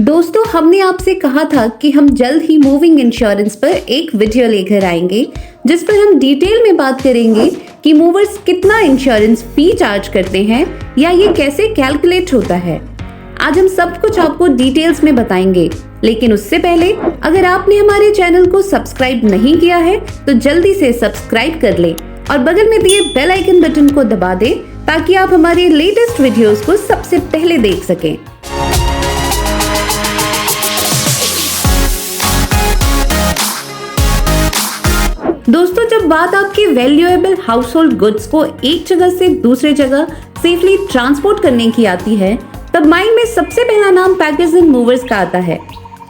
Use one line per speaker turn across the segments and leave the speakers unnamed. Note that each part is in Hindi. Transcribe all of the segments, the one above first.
दोस्तों, हमने आपसे कहा था कि हम जल्द ही मूविंग इंश्योरेंस पर एक वीडियो लेकर आएंगे जिस पर हम डिटेल में बात करेंगे कि मूवर्स कितना इंश्योरेंस फी चार्ज करते हैं या ये कैसे कैलकुलेट होता है। आज हम सब कुछ आपको डिटेल्स में बताएंगे, लेकिन उससे पहले अगर आपने हमारे चैनल को सब्सक्राइब नहीं किया है तो जल्दी से सब्सक्राइब कर ले और बगल में दिए बेल आइकन बटन को दबा दें ताकि आप हमारे लेटेस्ट वीडियोस को सबसे पहले देख सकें। दोस्तों, जब बात आपके वैल्यूएबल हाउस होल्ड गुड्स को एक जगह से दूसरे जगह सेफली ट्रांसपोर्ट करने की आती है, तब माइंड में सबसे पहला नाम पैकेज एंड मूवर्स का आता है।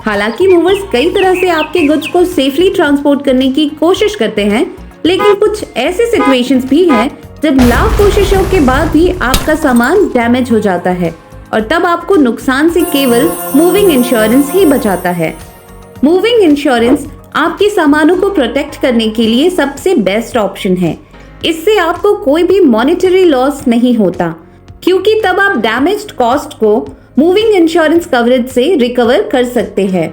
हालांकि मूवर्स कई तरह से आपके गुड्स को सेफली ट्रांसपोर्ट करने की कोशिश करते हैं, लेकिन कुछ ऐसे सिचुएशंस भी हैं जब लाख कोशिशों के बाद भी आपका सामान डैमेज हो जाता है और तब आपको नुकसान से केवल मूविंग इंश्योरेंस ही बचाता है। मूविंग इंश्योरेंस आपके सामानों को प्रोटेक्ट करने के लिए सबसे बेस्ट ऑप्शन है। इससे आपको कोई भी मॉनेटरी लॉस नहीं होता, क्योंकि तब आप डैमेज्ड कॉस्ट को मूविंग इंश्योरेंस कवरेज से रिकवर कर सकते हैं।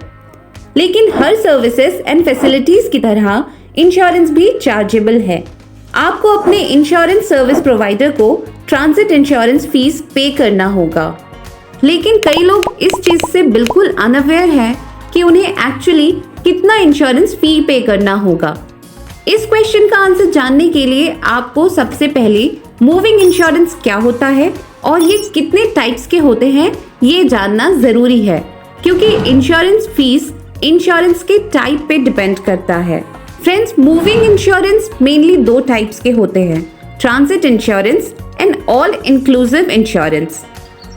लेकिन हर सर्विसेज एंड फैसिलिटीज की तरह इंश्योरेंस भी चार्जेबल है। आपको अपने इंश्योरेंस सर्विस प्रोवाइडर को ट्रांजिट इंश्योरेंस फीस पे करना होगा, लेकिन कई लोग इस चीज से बिल्कुल अनअवेयर हैं कि उन्हें एक्चुअली कितना इंश्योरेंस फी पे करना होगा। इस क्वेश्चन का आंसर जानने के लिए आपको सबसे पहले मूविंग इंश्योरेंस क्या होता है और ये कितने टाइप्स के होते हैं ये जानना जरूरी है, क्योंकि इंश्योरेंस फीस इंश्योरेंस के टाइप पे डिपेंड करता है। फ्रेंड्स, मूविंग इंश्योरेंस मेनली दो टाइप्स के होते हैं, transit insurance and all inclusive insurance.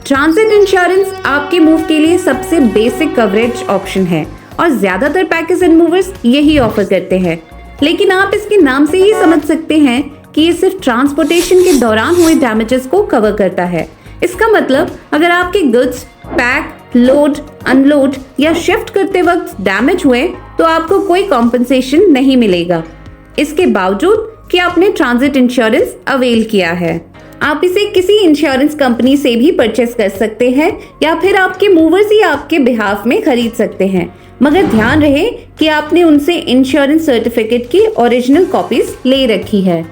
Transit insurance आपके मूव के लिए सबसे बेसिक कवरेज ऑप्शन है और ज्यादातर पैकेज एंड मूवर्स यही ऑफर करते हैं, लेकिन आप इसके नाम से ही समझ सकते हैं कि ये सिर्फ ट्रांसपोर्टेशन के दौरान हुए डैमेजेस को कवर करता है। इसका मतलब अगर आपके गुड्स पैक, लोड, अनलोड या शिफ्ट करते वक्त डैमेज हुए तो आपको कोई कॉम्पनसेशन नहीं मिलेगा, इसके बावजूद कि आपने ट्रांजिट इंश्योरेंस अवेल किया है। आप इसे किसी इंश्योरेंस कंपनी से भी परचेस कर सकते हैं या फिर आपके मूवर्स ही आपके बिहाफ में खरीद सकते हैं, मगर ध्यान रहे कि आपने उनसे इंश्योरेंस सर्टिफिकेट की ओरिजिनल कॉपीज ले रखी है।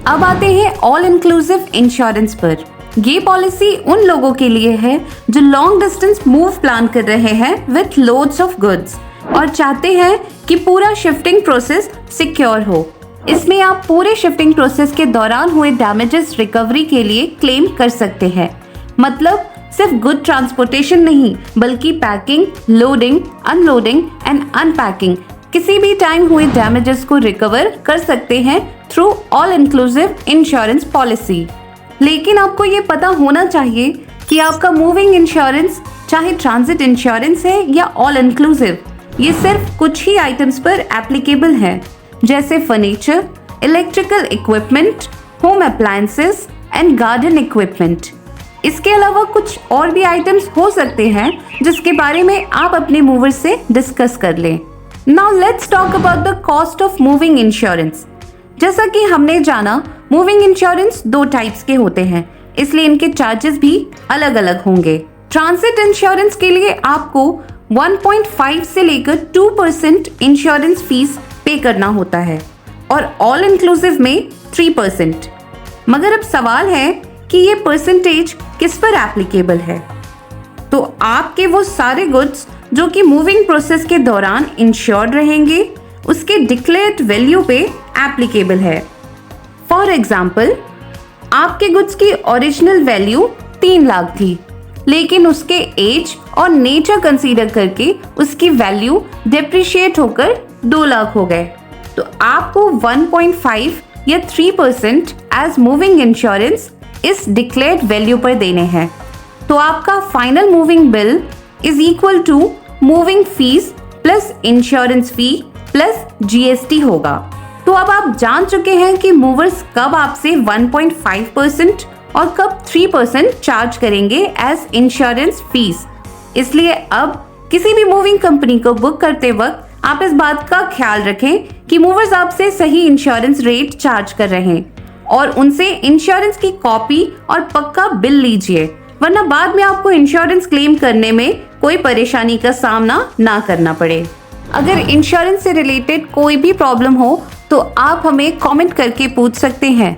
अब आते हैं ऑल इंक्लूसिव इंश्योरेंस पर। ये पॉलिसी उन लोगों के लिए है जो लॉन्ग डिस्टेंस मूव प्लान कर रहे हैं विथ लोड्स ऑफ गुड्स और चाहते हैं कि पूरा शिफ्टिंग प्रोसेस सिक्योर हो। इसमें आप पूरे शिफ्टिंग प्रोसेस के दौरान हुए डैमेजेस रिकवरी के लिए क्लेम कर सकते हैं। मतलब सिर्फ गुड ट्रांसपोर्टेशन नहीं, बल्कि packing, loading, unloading and unpacking किसी भी टाइम हुए डैमेजेस को रिकवर कर सकते हैं through all inclusive insurance policy. लेकिन आपको ये पता होना चाहिए कि आपका मूविंग इंश्योरेंस चाहे ट्रांजिट इंश्योरेंस है या ऑल इंक्लूसिव, ये सिर्फ कुछ ही आइटम्स पर एप्लीकेबल है, जैसे furniture, electrical equipment, home appliances and garden equipment. इसके अलावा कुछ और भी आइटम्स हो सकते हैं जिसके बारे में आप अपने मूवर से डिस्कस कर लें। Now let's talk about the cost of moving insurance. जैसा कि हमने जाना, मूविंग इंश्योरेंस दो टाइप्स के होते हैं, इसलिए इनके चार्जेस भी अलग अलग होंगे। ट्रांजिट इंश्योरेंस के लिए आपको 1.5 से लेकर 2% इंश्योरेंस फीस पे करना होता है और ऑल इंक्लूसिव में 3%। मगर अब सवाल है कि ये परसेंटेज किस पर एप्लीकेबल है? तो आपके वो सारे गुड्स जो कि मूविंग प्रोसेस के दौरान इंश्योर्ड रहेंगे उसके डिक्लेयर्ड वैल्यू पे एप्लीकेबल है। फॉर एग्जाम्पल, आपके गुड्स की ओरिजिनल वैल्यू 3 लाख थी, लेकिन उसके एज और नेचर कंसीडर करके उसकी वैल्यू डिप्रिशिएट होकर 2 लाख हो गए, तो आपको 1.5 या 3% एज मूविंग इंश्योरेंस इस डिक्लेयर्ड वैल्यू पर देने हैं। तो आपका final moving bill is equal to moving fees plus insurance fee plus GST होगा। तो अब आप जान चुके हैं कि मूवर्स कब आपसे 1.5% और कब 3% चार्ज करेंगे एज इंश्योरेंस फीस। इसलिए अब किसी भी मूविंग कंपनी को बुक करते वक्त आप इस बात का ख्याल रखें कि मूवर्स आपसे सही इंश्योरेंस रेट चार्ज कर रहे हैं और उनसे इंश्योरेंस की कॉपी और पक्का बिल लीजिए, वरना बाद में आपको इंश्योरेंस क्लेम करने में कोई परेशानी का सामना ना करना पड़े। अगर इंश्योरेंस से रिलेटेड कोई भी प्रॉब्लम हो तो आप हमें कमेंट करके पूछ सकते हैं।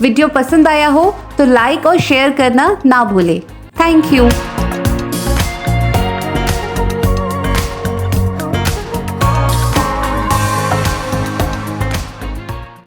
वीडियो पसंद आया हो तो लाइक और शेयर करना ना भूलें। Thank you.